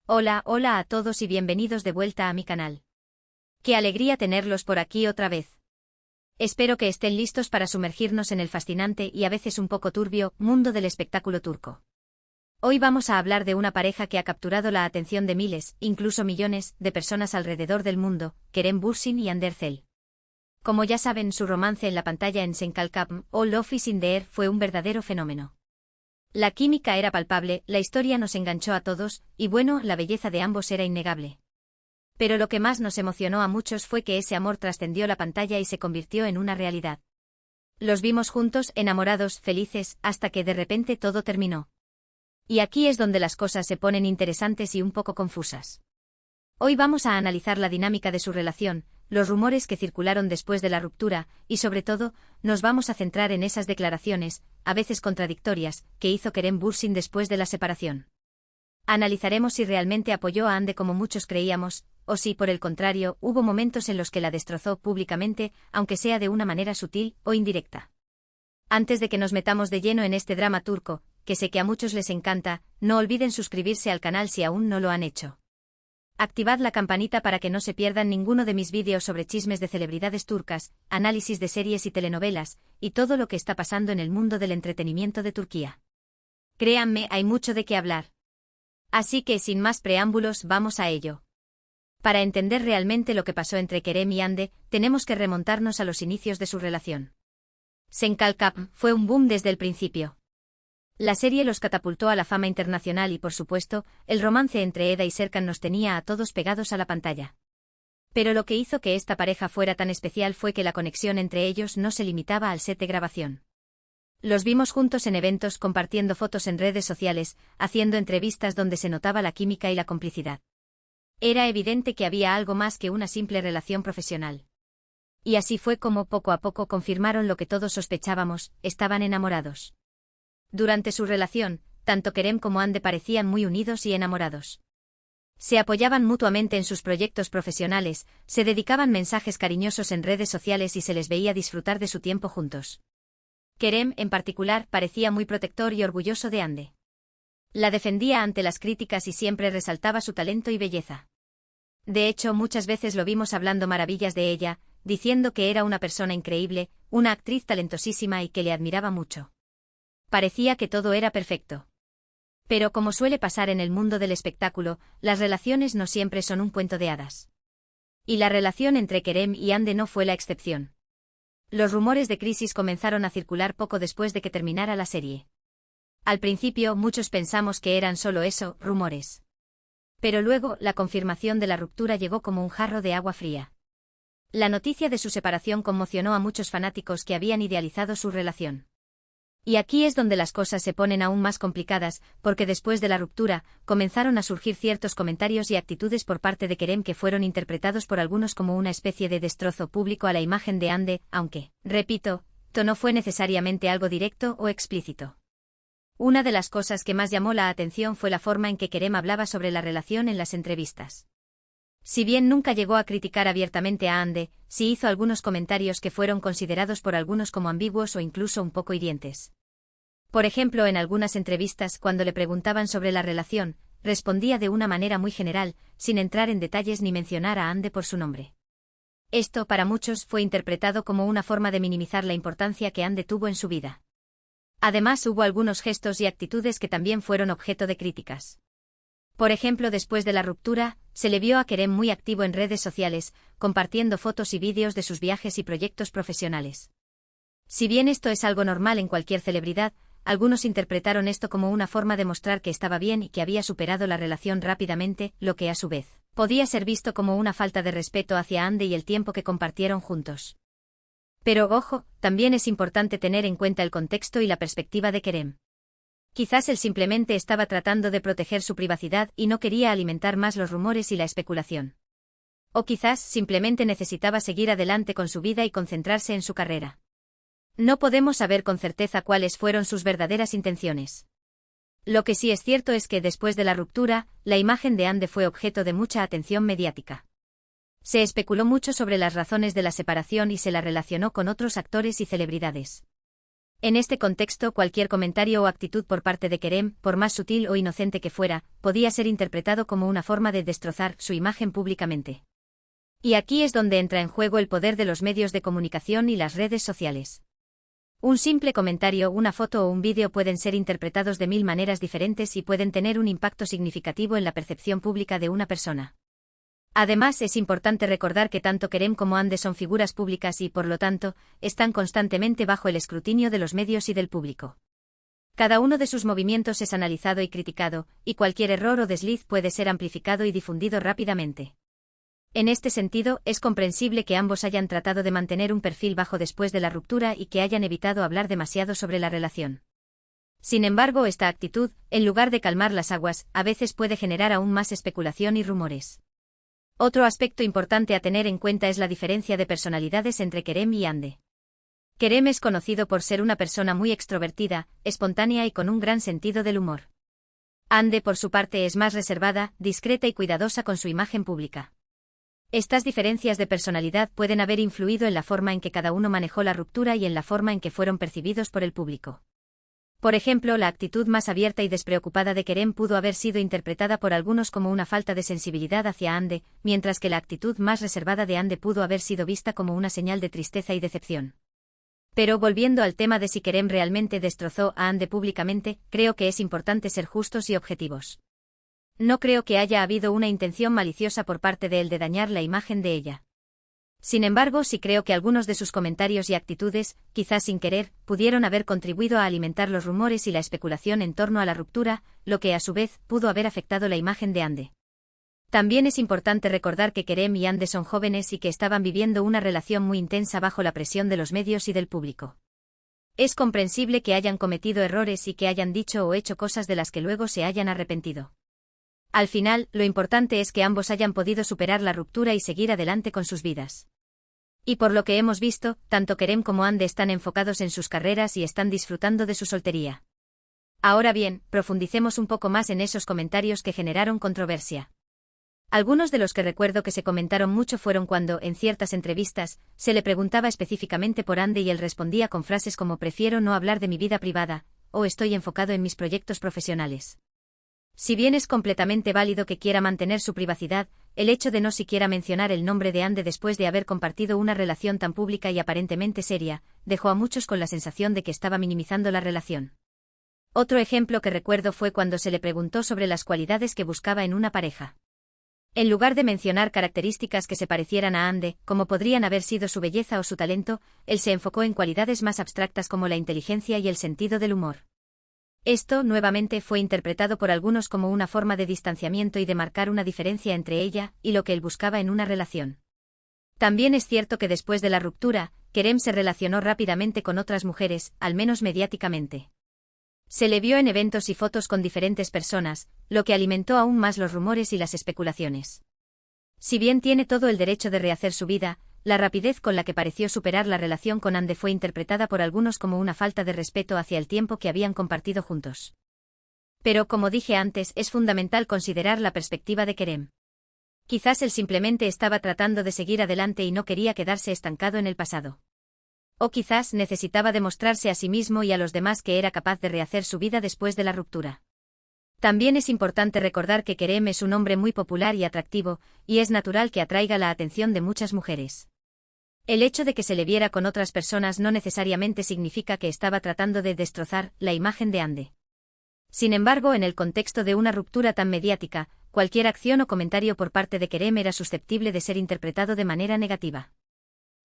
Hola, hola a todos y bienvenidos de vuelta a mi canal. Qué alegría tenerlos por aquí otra vez. Espero que estén listos para sumergirnos en el fascinante y a veces un poco turbio mundo del espectáculo turco. Hoy vamos a hablar de una pareja que ha capturado la atención de miles, incluso millones, de personas alrededor del mundo, Kerem Bürsin y Hande Erçel. Como ya saben, su romance en la pantalla en Sen Kalkapm o Love is in the Air fue un verdadero fenómeno. La química era palpable, la historia nos enganchó a todos, y bueno, la belleza de ambos era innegable. Pero lo que más nos emocionó a muchos fue que ese amor trascendió la pantalla y se convirtió en una realidad. Los vimos juntos, enamorados, felices, hasta que de repente todo terminó. Y aquí es donde las cosas se ponen interesantes y un poco confusas. Hoy vamos a analizar la dinámica de su relación, los rumores que circularon después de la ruptura, y sobre todo, nos vamos a centrar en esas declaraciones, a veces contradictorias, que hizo Kerem Bürsin después de la separación. Analizaremos si realmente apoyó a Hande como muchos creíamos, o si, por el contrario, hubo momentos en los que la destrozó públicamente, aunque sea de una manera sutil o indirecta. Antes de que nos metamos de lleno en este drama turco, que sé que a muchos les encanta, no olviden suscribirse al canal si aún no lo han hecho. Activad la campanita para que no se pierdan ninguno de mis vídeos sobre chismes de celebridades turcas, análisis de series y telenovelas, y todo lo que está pasando en el mundo del entretenimiento de Turquía. Créanme, hay mucho de qué hablar. Así que sin más preámbulos, vamos a ello. Para entender realmente lo que pasó entre Kerem y Hande, tenemos que remontarnos a los inicios de su relación. Sen Kalkapm fue un boom desde el principio. La serie los catapultó a la fama internacional y, por supuesto, el romance entre Eda y Serkan nos tenía a todos pegados a la pantalla. Pero lo que hizo que esta pareja fuera tan especial fue que la conexión entre ellos no se limitaba al set de grabación. Los vimos juntos en eventos, compartiendo fotos en redes sociales, haciendo entrevistas donde se notaba la química y la complicidad. Era evidente que había algo más que una simple relación profesional. Y así fue como poco a poco confirmaron lo que todos sospechábamos: estaban enamorados. Durante su relación, tanto Kerem como Hande parecían muy unidos y enamorados. Se apoyaban mutuamente en sus proyectos profesionales, se dedicaban mensajes cariñosos en redes sociales y se les veía disfrutar de su tiempo juntos. Kerem, en particular, parecía muy protector y orgulloso de Hande. La defendía ante las críticas y siempre resaltaba su talento y belleza. De hecho, muchas veces lo vimos hablando maravillas de ella, diciendo que era una persona increíble, una actriz talentosísima y que le admiraba mucho. Parecía que todo era perfecto. Pero como suele pasar en el mundo del espectáculo, las relaciones no siempre son un cuento de hadas. Y la relación entre Kerem y Hande no fue la excepción. Los rumores de crisis comenzaron a circular poco después de que terminara la serie. Al principio muchos pensamos que eran solo eso, rumores. Pero luego la confirmación de la ruptura llegó como un jarro de agua fría. La noticia de su separación conmocionó a muchos fanáticos que habían idealizado su relación. Y aquí es donde las cosas se ponen aún más complicadas, porque después de la ruptura, comenzaron a surgir ciertos comentarios y actitudes por parte de Kerem que fueron interpretados por algunos como una especie de destrozo público a la imagen de Hande, aunque, repito, esto no fue necesariamente algo directo o explícito. Una de las cosas que más llamó la atención fue la forma en que Kerem hablaba sobre la relación en las entrevistas. Si bien nunca llegó a criticar abiertamente a Hande, sí hizo algunos comentarios que fueron considerados por algunos como ambiguos o incluso un poco hirientes. Por ejemplo, en algunas entrevistas, cuando le preguntaban sobre la relación, respondía de una manera muy general, sin entrar en detalles ni mencionar a Hande por su nombre. Esto, para muchos, fue interpretado como una forma de minimizar la importancia que Hande tuvo en su vida. Además, hubo algunos gestos y actitudes que también fueron objeto de críticas. Por ejemplo, después de la ruptura, se le vio a Kerem muy activo en redes sociales, compartiendo fotos y vídeos de sus viajes y proyectos profesionales. Si bien esto es algo normal en cualquier celebridad, algunos interpretaron esto como una forma de mostrar que estaba bien y que había superado la relación rápidamente, lo que a su vez podía ser visto como una falta de respeto hacia Hande y el tiempo que compartieron juntos. Pero ojo, también es importante tener en cuenta el contexto y la perspectiva de Kerem. Quizás él simplemente estaba tratando de proteger su privacidad y no quería alimentar más los rumores y la especulación. O quizás simplemente necesitaba seguir adelante con su vida y concentrarse en su carrera. No podemos saber con certeza cuáles fueron sus verdaderas intenciones. Lo que sí es cierto es que después de la ruptura, la imagen de Hande fue objeto de mucha atención mediática. Se especuló mucho sobre las razones de la separación y se la relacionó con otros actores y celebridades. En este contexto, cualquier comentario o actitud por parte de Kerem, por más sutil o inocente que fuera, podía ser interpretado como una forma de destrozar su imagen públicamente. Y aquí es donde entra en juego el poder de los medios de comunicación y las redes sociales. Un simple comentario, una foto o un vídeo pueden ser interpretados de 1000 maneras diferentes y pueden tener un impacto significativo en la percepción pública de una persona. Además, es importante recordar que tanto Kerem como Hande son figuras públicas y, por lo tanto, están constantemente bajo el escrutinio de los medios y del público. Cada uno de sus movimientos es analizado y criticado, y cualquier error o desliz puede ser amplificado y difundido rápidamente. En este sentido, es comprensible que ambos hayan tratado de mantener un perfil bajo después de la ruptura y que hayan evitado hablar demasiado sobre la relación. Sin embargo, esta actitud, en lugar de calmar las aguas, a veces puede generar aún más especulación y rumores. Otro aspecto importante a tener en cuenta es la diferencia de personalidades entre Kerem y Hande. Kerem es conocido por ser una persona muy extrovertida, espontánea y con un gran sentido del humor. Hande, por su parte, es más reservada, discreta y cuidadosa con su imagen pública. Estas diferencias de personalidad pueden haber influido en la forma en que cada uno manejó la ruptura y en la forma en que fueron percibidos por el público. Por ejemplo, la actitud más abierta y despreocupada de Kerem pudo haber sido interpretada por algunos como una falta de sensibilidad hacia Hande, mientras que la actitud más reservada de Hande pudo haber sido vista como una señal de tristeza y decepción. Pero volviendo al tema de si Kerem realmente destrozó a Hande públicamente, creo que es importante ser justos y objetivos. No creo que haya habido una intención maliciosa por parte de él de dañar la imagen de ella. Sin embargo, sí creo que algunos de sus comentarios y actitudes, quizás sin querer, pudieron haber contribuido a alimentar los rumores y la especulación en torno a la ruptura, lo que a su vez pudo haber afectado la imagen de Hande. También es importante recordar que Kerem y Hande son jóvenes y que estaban viviendo una relación muy intensa bajo la presión de los medios y del público. Es comprensible que hayan cometido errores y que hayan dicho o hecho cosas de las que luego se hayan arrepentido. Al final, lo importante es que ambos hayan podido superar la ruptura y seguir adelante con sus vidas. Y por lo que hemos visto, tanto Kerem como Hande están enfocados en sus carreras y están disfrutando de su soltería. Ahora bien, profundicemos un poco más en esos comentarios que generaron controversia. Algunos de los que recuerdo que se comentaron mucho fueron cuando, en ciertas entrevistas, se le preguntaba específicamente por Hande y él respondía con frases como prefiero no hablar de mi vida privada, o estoy enfocado en mis proyectos profesionales. Si bien es completamente válido que quiera mantener su privacidad, el hecho de no siquiera mencionar el nombre de Hande después de haber compartido una relación tan pública y aparentemente seria, dejó a muchos con la sensación de que estaba minimizando la relación. Otro ejemplo que recuerdo fue cuando se le preguntó sobre las cualidades que buscaba en una pareja. En lugar de mencionar características que se parecieran a Hande, como podrían haber sido su belleza o su talento, él se enfocó en cualidades más abstractas como la inteligencia y el sentido del humor. Esto, nuevamente, fue interpretado por algunos como una forma de distanciamiento y de marcar una diferencia entre ella y lo que él buscaba en una relación. También es cierto que después de la ruptura, Kerem se relacionó rápidamente con otras mujeres, al menos mediáticamente. Se le vio en eventos y fotos con diferentes personas, lo que alimentó aún más los rumores y las especulaciones. Si bien tiene todo el derecho de rehacer su vida, la rapidez con la que pareció superar la relación con Hande fue interpretada por algunos como una falta de respeto hacia el tiempo que habían compartido juntos. Pero como dije antes, es fundamental considerar la perspectiva de Kerem. Quizás él simplemente estaba tratando de seguir adelante y no quería quedarse estancado en el pasado. O quizás necesitaba demostrarse a sí mismo y a los demás que era capaz de rehacer su vida después de la ruptura. También es importante recordar que Kerem es un hombre muy popular y atractivo, y es natural que atraiga la atención de muchas mujeres. El hecho de que se le viera con otras personas no necesariamente significa que estaba tratando de destrozar la imagen de Hande. Sin embargo, en el contexto de una ruptura tan mediática, cualquier acción o comentario por parte de Kerem era susceptible de ser interpretado de manera negativa.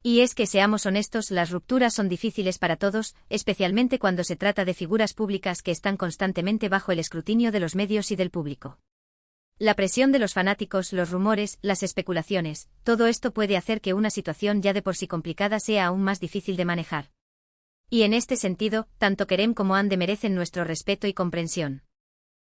Y es que, seamos honestos, las rupturas son difíciles para todos, especialmente cuando se trata de figuras públicas que están constantemente bajo el escrutinio de los medios y del público. La presión de los fanáticos, los rumores, las especulaciones, todo esto puede hacer que una situación ya de por sí complicada sea aún más difícil de manejar. Y en este sentido, tanto Kerem como Hande merecen nuestro respeto y comprensión.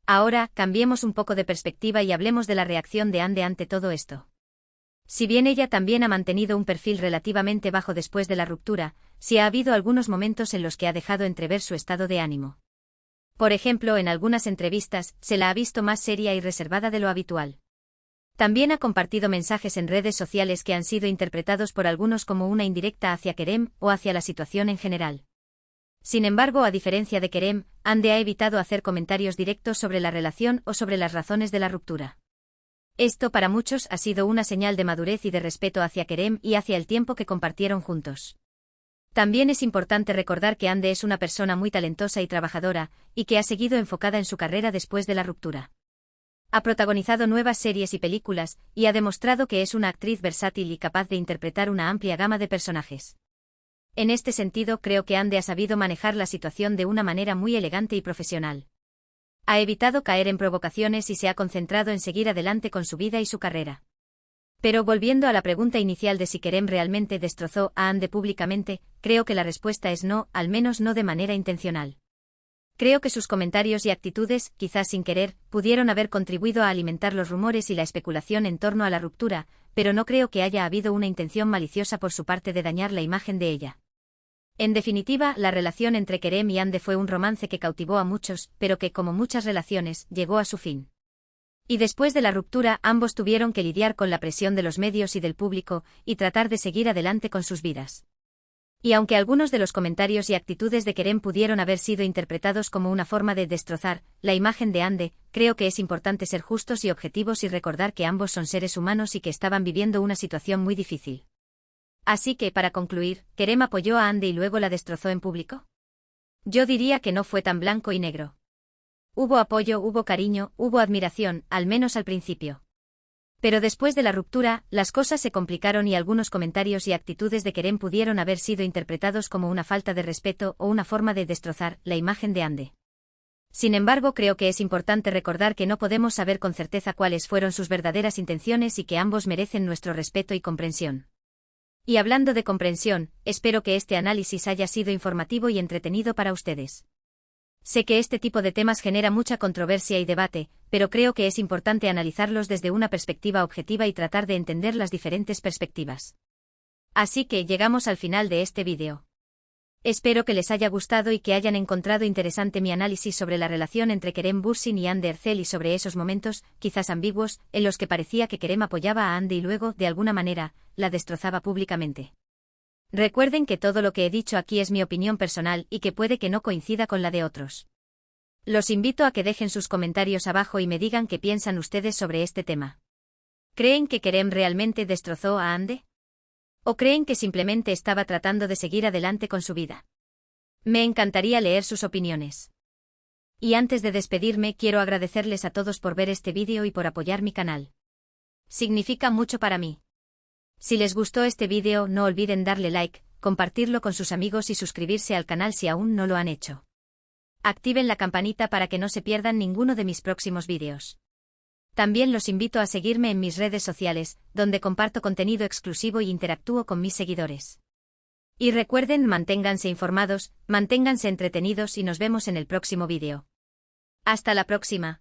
Ahora, cambiemos un poco de perspectiva y hablemos de la reacción de Hande ante todo esto. Si bien ella también ha mantenido un perfil relativamente bajo después de la ruptura, sí ha habido algunos momentos en los que ha dejado entrever su estado de ánimo. Por ejemplo, en algunas entrevistas, se la ha visto más seria y reservada de lo habitual. También ha compartido mensajes en redes sociales que han sido interpretados por algunos como una indirecta hacia Kerem o hacia la situación en general. Sin embargo, a diferencia de Kerem, Hande ha evitado hacer comentarios directos sobre la relación o sobre las razones de la ruptura. Esto para muchos ha sido una señal de madurez y de respeto hacia Kerem y hacia el tiempo que compartieron juntos. También es importante recordar que Hande es una persona muy talentosa y trabajadora, y que ha seguido enfocada en su carrera después de la ruptura. Ha protagonizado nuevas series y películas, y ha demostrado que es una actriz versátil y capaz de interpretar una amplia gama de personajes. En este sentido, creo que Hande ha sabido manejar la situación de una manera muy elegante y profesional. Ha evitado caer en provocaciones y se ha concentrado en seguir adelante con su vida y su carrera. Pero volviendo a la pregunta inicial de si Kerem realmente destrozó a Hande públicamente, creo que la respuesta es no, al menos no de manera intencional. Creo que sus comentarios y actitudes, quizás sin querer, pudieron haber contribuido a alimentar los rumores y la especulación en torno a la ruptura, pero no creo que haya habido una intención maliciosa por su parte de dañar la imagen de ella. En definitiva, la relación entre Kerem y Hande fue un romance que cautivó a muchos, pero que, como muchas relaciones, llegó a su fin. Y después de la ruptura, ambos tuvieron que lidiar con la presión de los medios y del público, y tratar de seguir adelante con sus vidas. Y aunque algunos de los comentarios y actitudes de Kerem pudieron haber sido interpretados como una forma de destrozar la imagen de Hande, creo que es importante ser justos y objetivos y recordar que ambos son seres humanos y que estaban viviendo una situación muy difícil. Así que, para concluir, ¿Kerem apoyó a Hande y luego la destrozó en público? Yo diría que no fue tan blanco y negro. Hubo apoyo, hubo cariño, hubo admiración, al menos al principio. Pero después de la ruptura, las cosas se complicaron y algunos comentarios y actitudes de Kerem pudieron haber sido interpretados como una falta de respeto o una forma de destrozar la imagen de Hande. Sin embargo, creo que es importante recordar que no podemos saber con certeza cuáles fueron sus verdaderas intenciones y que ambos merecen nuestro respeto y comprensión. Y hablando de comprensión, espero que este análisis haya sido informativo y entretenido para ustedes. Sé que este tipo de temas genera mucha controversia y debate, pero creo que es importante analizarlos desde una perspectiva objetiva y tratar de entender las diferentes perspectivas. Así que llegamos al final de este vídeo. Espero que les haya gustado y que hayan encontrado interesante mi análisis sobre la relación entre Kerem Bürsin y Hande Erçel y sobre esos momentos, quizás ambiguos, en los que parecía que Kerem apoyaba a Hande y luego, de alguna manera, la destrozaba públicamente. Recuerden que todo lo que he dicho aquí es mi opinión personal y que puede que no coincida con la de otros. Los invito a que dejen sus comentarios abajo y me digan qué piensan ustedes sobre este tema. ¿Creen que Kerem realmente destrozó a Hande? ¿O creen que simplemente estaba tratando de seguir adelante con su vida? Me encantaría leer sus opiniones. Y antes de despedirme, quiero agradecerles a todos por ver este vídeo y por apoyar mi canal. Significa mucho para mí. Si les gustó este vídeo, no olviden darle like, compartirlo con sus amigos y suscribirse al canal si aún no lo han hecho. Activen la campanita para que no se pierdan ninguno de mis próximos vídeos. También los invito a seguirme en mis redes sociales, donde comparto contenido exclusivo y interactúo con mis seguidores. Y recuerden, manténganse informados, manténganse entretenidos y nos vemos en el próximo vídeo. Hasta la próxima.